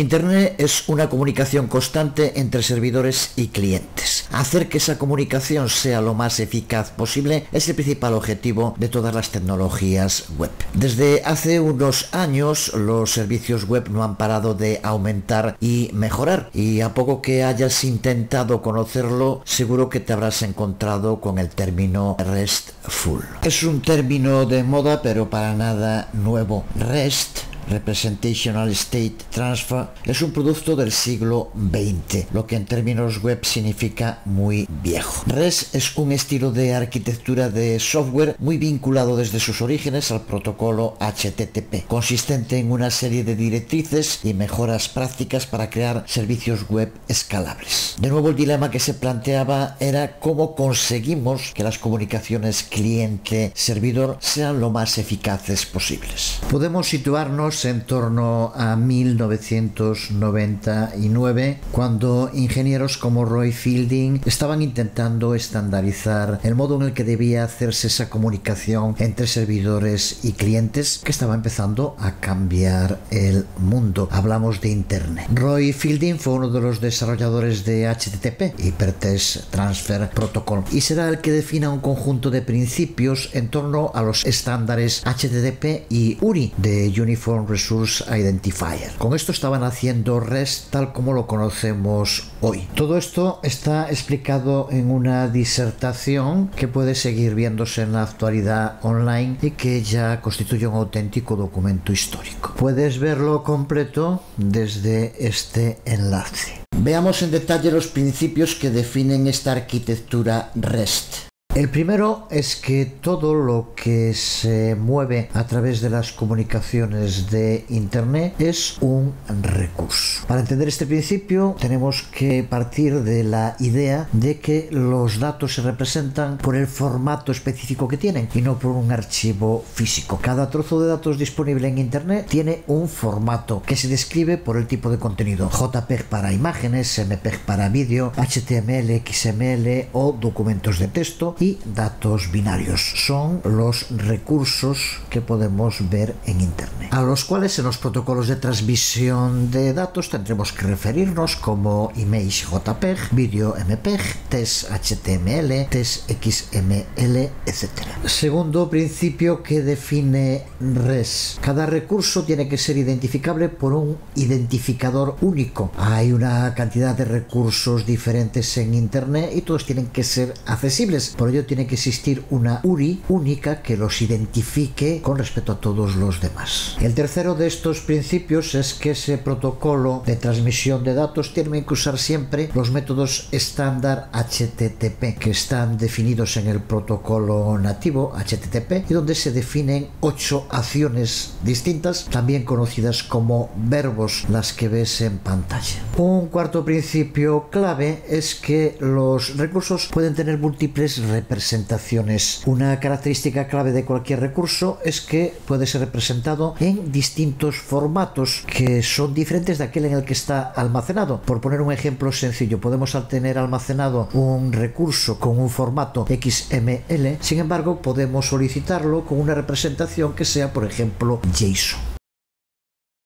Internet es una comunicación constante entre servidores y clientes. Hacer que esa comunicación sea lo más eficaz posible es el principal objetivo de todas las tecnologías web. Desde hace unos años los servicios web no han parado de aumentar y mejorar, y a poco que hayas intentado conocerlo, seguro que te habrás encontrado con el término RESTful. Es un término de moda, pero para nada nuevo. REST, Representational State Transfer, es un producto del siglo XX, lo que en términos web significa muy viejo. REST es un estilo de arquitectura de software muy vinculado desde sus orígenes al protocolo HTTP, consistente en una serie de directrices y mejoras prácticas para crear servicios web escalables. De nuevo, el dilema que se planteaba era cómo conseguimos que las comunicaciones cliente-servidor sean lo más eficaces posibles. Podemos situarnos en torno a 1999, cuando ingenieros como Roy Fielding estaban intentando estandarizar el modo en el que debía hacerse esa comunicación entre servidores y clientes, que estaba empezando a cambiar el mundo. Hablamos de Internet. Roy Fielding fue uno de los desarrolladores de HTTP, Hypertext Transfer Protocol, y será el que defina un conjunto de principios en torno a los estándares HTTP y URI de Uniform Resource Identifier. Con esto estaban haciendo REST tal como lo conocemos hoy. Todo esto está explicado en una disertación que puede seguir viéndose en la actualidad online y que ya constituye un auténtico documento histórico. Puedes verlo completo desde este enlace. Veamos en detalle los principios que definen esta arquitectura REST. El primero es que todo lo que se mueve a través de las comunicaciones de Internet es un recurso. Para entender este principio tenemos que partir de la idea de que los datos se representan por el formato específico que tienen y no por un archivo físico. Cada trozo de datos disponible en Internet tiene un formato que se describe por el tipo de contenido: JPEG para imágenes, MPEG para vídeo, HTML, XML o documentos de texto, y datos binarios. Son los recursos que podemos ver en Internet, a los cuales en los protocolos de transmisión de datos tendremos que referirnos como image JPEG, vídeo MPEG, text HTML, text XML, etc. Segundo principio que define REST: cada recurso tiene que ser identificable por un identificador único. Hay una cantidad de recursos diferentes en Internet y todos tienen que ser accesibles. Por ello tiene que existir una URI única que los identifique con respecto a todos los demás. El tercero de estos principios es que ese protocolo de transmisión de datos tiene que usar siempre los métodos estándar HTTP, que están definidos en el protocolo nativo HTTP y donde se definen 8 acciones distintas, también conocidas como verbos, las que ves en pantalla. Un cuarto principio clave es que los recursos pueden tener múltiples representaciones. Una característica clave de cualquier recurso es que puede ser representado en distintos formatos que son diferentes de aquel en el que está almacenado. Por poner un ejemplo sencillo, podemos tener almacenado un recurso con un formato XML, sin embargo podemos solicitarlo con una representación que sea, por ejemplo, JSON.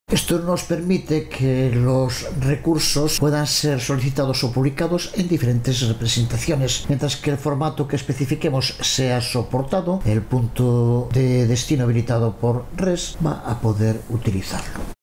Esto nos permite que los recursos puedan ser solicitados o publicados en diferentes representaciones. Mientras que el formato que especifiquemos sea soportado, el punto de destino habilitado por REST va a poder utilizarlo.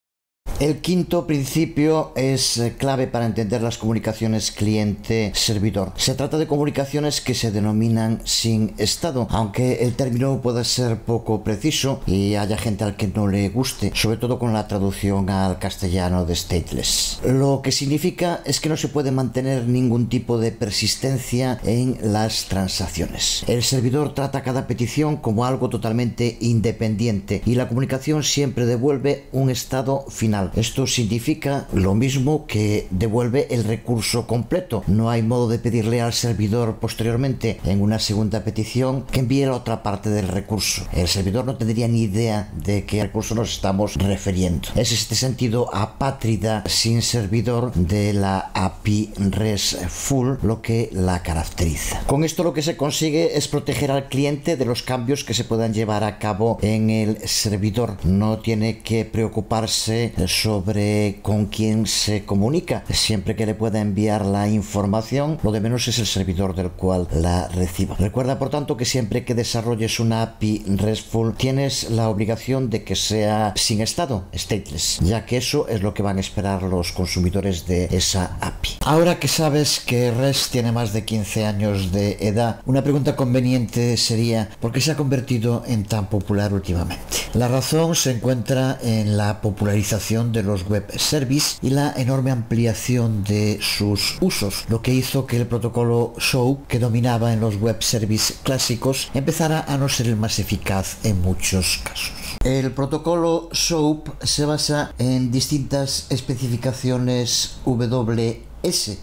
El quinto principio es clave para entender las comunicaciones cliente-servidor. Se trata de comunicaciones que se denominan sin estado, aunque el término pueda ser poco preciso y haya gente al que no le guste, sobre todo con la traducción al castellano de stateless. Lo que significa es que no se puede mantener ningún tipo de persistencia en las transacciones. El servidor trata cada petición como algo totalmente independiente y la comunicación siempre devuelve un estado final. Esto significa lo mismo que devuelve el recurso completo. No hay modo de pedirle al servidor posteriormente en una segunda petición que envíe la otra parte del recurso. El servidor no tendría ni idea de qué recurso nos estamos refiriendo. Es este sentido apátrida sin servidor de la API RESTful lo que la caracteriza. Con esto lo que se consigue es proteger al cliente de los cambios que se puedan llevar a cabo en el servidor. No tiene que preocuparse sobre con quién se comunica. Siempre que le pueda enviar la información, lo de menos es el servidor del cual la reciba. Recuerda, por tanto, que siempre que desarrolles una API RESTful, tienes la obligación de que sea sin estado, stateless, ya que eso es lo que van a esperar los consumidores de esa API. Ahora que sabes que REST tiene más de 15 años de edad, una pregunta conveniente sería: ¿por qué se ha convertido en tan popular últimamente? La razón se encuentra en la popularización de los web services y la enorme ampliación de sus usos, lo que hizo que el protocolo SOAP, que dominaba en los web services clásicos, empezara a no ser el más eficaz en muchos casos. El protocolo SOAP se basa en distintas especificaciones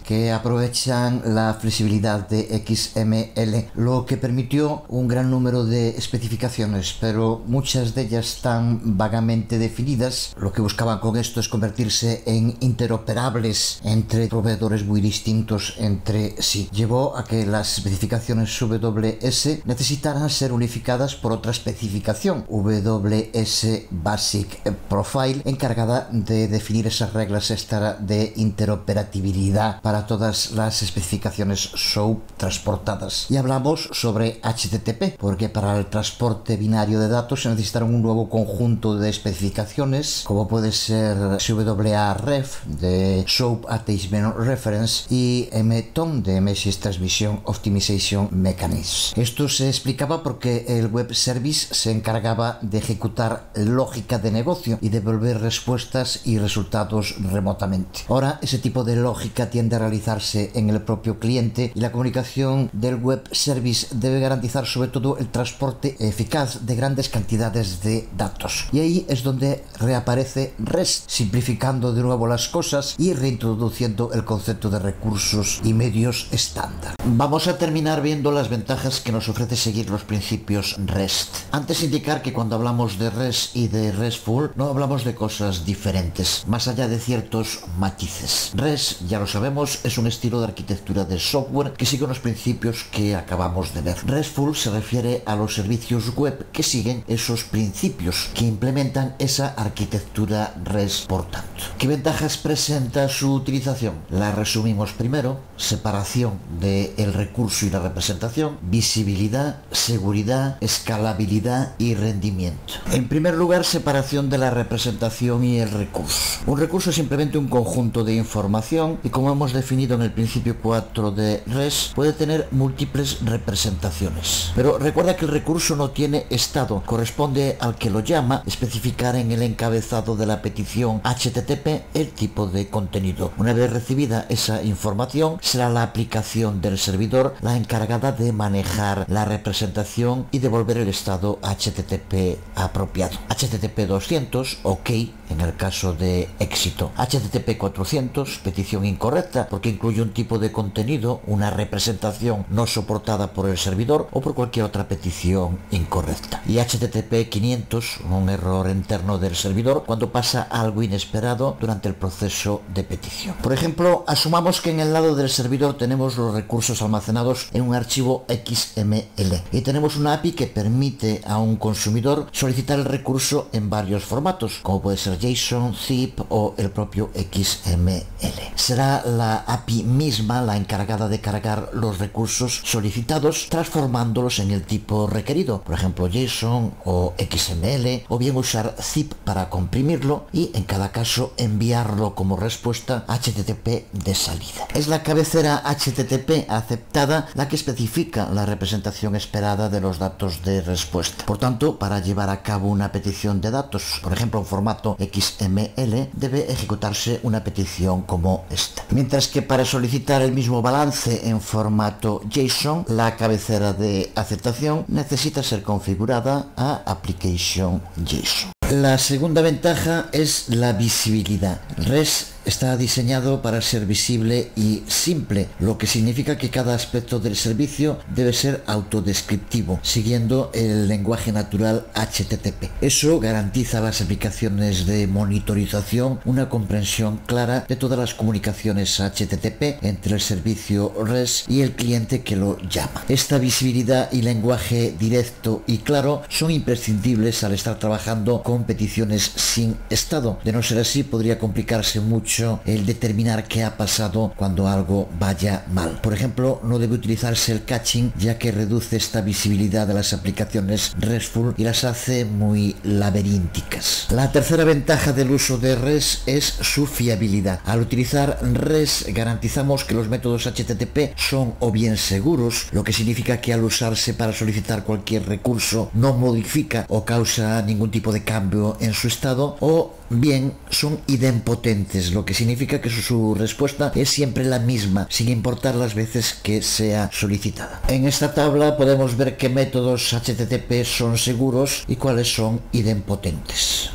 que aprovechan la flexibilidad de XML, lo que permitió un gran número de especificaciones, pero muchas de ellas están vagamente definidas. Lo que buscaban con esto es convertirse en interoperables entre proveedores muy distintos entre sí. Llevó a que las especificaciones WS necesitaran ser unificadas por otra especificación, WS Basic Profile, encargada de definir esas reglas extra de interoperabilidad para todas las especificaciones SOAP transportadas. Y hablamos sobre HTTP, porque para el transporte binario de datos se necesitaron un nuevo conjunto de especificaciones, como puede ser SWA-REF de SOAP Attachment Reference y MTOM de Message Transmission Optimization Mechanism. Esto se explicaba porque el web service se encargaba de ejecutar lógica de negocio y devolver respuestas y resultados remotamente. Ahora ese tipo de lógica tiende a realizarse en el propio cliente y la comunicación del web service debe garantizar sobre todo el transporte eficaz de grandes cantidades de datos. Y ahí es donde reaparece REST, simplificando de nuevo las cosas y reintroduciendo el concepto de recursos y medios estándar. Vamos a terminar viendo las ventajas que nos ofrece seguir los principios REST. Antes indicar que cuando hablamos de REST y de RESTful no hablamos de cosas diferentes, más allá de ciertos matices. REST, ya lo sabemos, es un estilo de arquitectura de software que sigue unos principios que acabamos de ver. RESTful se refiere a los servicios web que siguen esos principios, que implementan esa arquitectura REST, por tanto. ¿Qué ventajas presenta su utilización? La resumimos primero: separación del recurso y la representación, visibilidad, seguridad, escalabilidad y rendimiento. En primer lugar, separación de la representación y el recurso. Un recurso es simplemente un conjunto de información y, como hemos definido en el principio 4 de REST, puede tener múltiples representaciones. Pero recuerda que el recurso no tiene estado, corresponde al que lo llama especificar en el encabezado de la petición HTTP el tipo de contenido. Una vez recibida esa información, será la aplicación del servidor la encargada de manejar la representación y devolver el estado HTTP apropiado. HTTP 200, OK, en el caso de éxito. HTTP 400, petición incorrecta, porque incluye un tipo de contenido, una representación no soportada por el servidor o por cualquier otra petición incorrecta. Y HTTP 500, un error interno del servidor cuando pasa algo inesperado durante el proceso de petición. Por ejemplo, asumamos que en el lado del servidor tenemos los recursos almacenados en un archivo XML y tenemos una API que permite a un consumidor solicitar el recurso en varios formatos, como puede ser JSON, zip o el propio XML. Será la API misma la encargada de cargar los recursos solicitados, transformándolos en el tipo requerido, por ejemplo JSON o XML, o bien usar zip para comprimirlo y en cada caso enviarlo como respuesta HTTP de salida. Es la cabecera HTTP aceptada la que especifica la representación esperada de los datos de respuesta. Por tanto, para llevar a cabo una petición de datos, por ejemplo en formato XML, debe ejecutarse una petición como esta. Mientras que para solicitar el mismo balance en formato JSON, la cabecera de aceptación necesita ser configurada a Application JSON. La segunda ventaja es la visibilidad. REST está diseñado para ser visible y simple, lo que significa que cada aspecto del servicio debe ser autodescriptivo, siguiendo el lenguaje natural HTTP. Eso garantiza a las aplicaciones de monitorización una comprensión clara de todas las comunicaciones HTTP entre el servicio REST y el cliente que lo llama. Esta visibilidad y lenguaje directo y claro son imprescindibles al estar trabajando con peticiones sin estado. De no ser así, podría complicarse mucho el determinar qué ha pasado cuando algo vaya mal. Por ejemplo, no debe utilizarse el caching, ya que reduce esta visibilidad de las aplicaciones RESTful y las hace muy laberínticas. La tercera ventaja del uso de REST es su fiabilidad. Al utilizar REST garantizamos que los métodos HTTP son o bien seguros, lo que significa que al usarse para solicitar cualquier recurso no modifica o causa ningún tipo de cambio en su estado, o bien son idempotentes, lo que significa que su respuesta es siempre la misma, sin importar las veces que sea solicitada. En esta tabla podemos ver qué métodos HTTP son seguros y cuáles son idempotentes.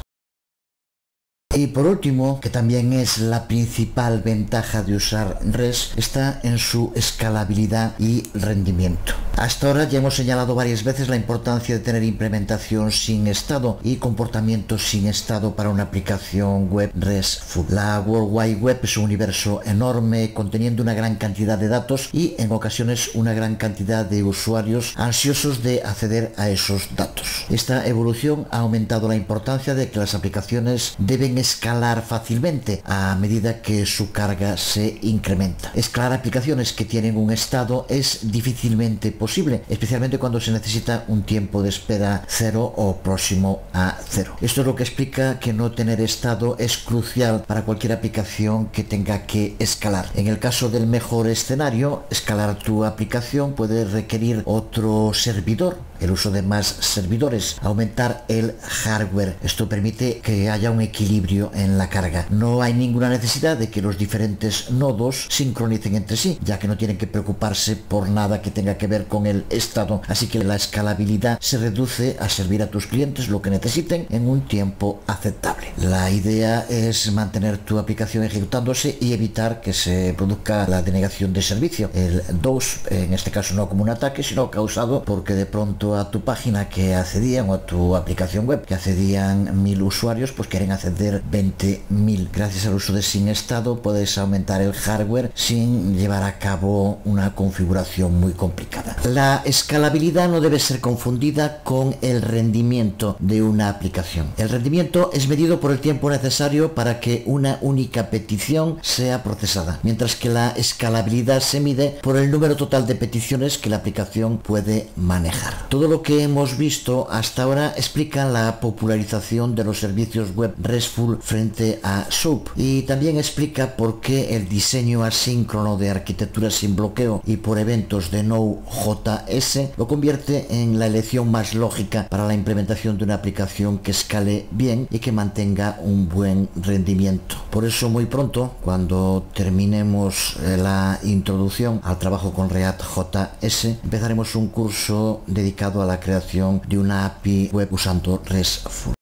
Y por último, que también es la principal ventaja de usar REST, está en su escalabilidad y rendimiento. Hasta ahora ya hemos señalado varias veces la importancia de tener implementación sin estado y comportamiento sin estado para una aplicación web RESTful. La World Wide Web es un universo enorme conteniendo una gran cantidad de datos y en ocasiones una gran cantidad de usuarios ansiosos de acceder a esos datos. Esta evolución ha aumentado la importancia de que las aplicaciones deben escalar fácilmente a medida que su carga se incrementa. Escalar aplicaciones que tienen un estado es difícilmente posible, especialmente cuando se necesita un tiempo de espera cero o próximo a cero. Esto es lo que explica que no tener estado es crucial para cualquier aplicación que tenga que escalar. En el caso del mejor escenario, escalar tu aplicación puede requerir otro servidor, el uso de más servidores, aumentar el hardware. Esto permite que haya un equilibrio en la carga. No hay ninguna necesidad de que los diferentes nodos sincronicen entre sí, ya que no tienen que preocuparse por nada que tenga que ver con el estado. Así que la escalabilidad se reduce a servir a tus clientes lo que necesiten en un tiempo aceptable. La idea es mantener tu aplicación ejecutándose y evitar que se produzca la denegación de servicio, el DOS, en este caso no como un ataque, sino causado porque de pronto a tu página que accedían o a tu aplicación web que accedían 1000 usuarios, pues quieren acceder 20.000. Gracias al uso de sin estado puedes aumentar el hardware sin llevar a cabo una configuración muy complicada. La escalabilidad no debe ser confundida con el rendimiento de una aplicación. El rendimiento es medido por el tiempo necesario para que una única petición sea procesada, mientras que la escalabilidad se mide por el número total de peticiones que la aplicación puede manejar. Todo lo que hemos visto hasta ahora explica la popularización de los servicios web RESTful frente a SOAP, y también explica por qué el diseño asíncrono de arquitectura sin bloqueo y por eventos de Node.js lo convierte en la elección más lógica para la implementación de una aplicación que escale bien y que mantenga un buen rendimiento. Por eso muy pronto, cuando terminemos la introducción al trabajo con React.js, empezaremos un curso dedicado a la creación de una API web usando RESTful.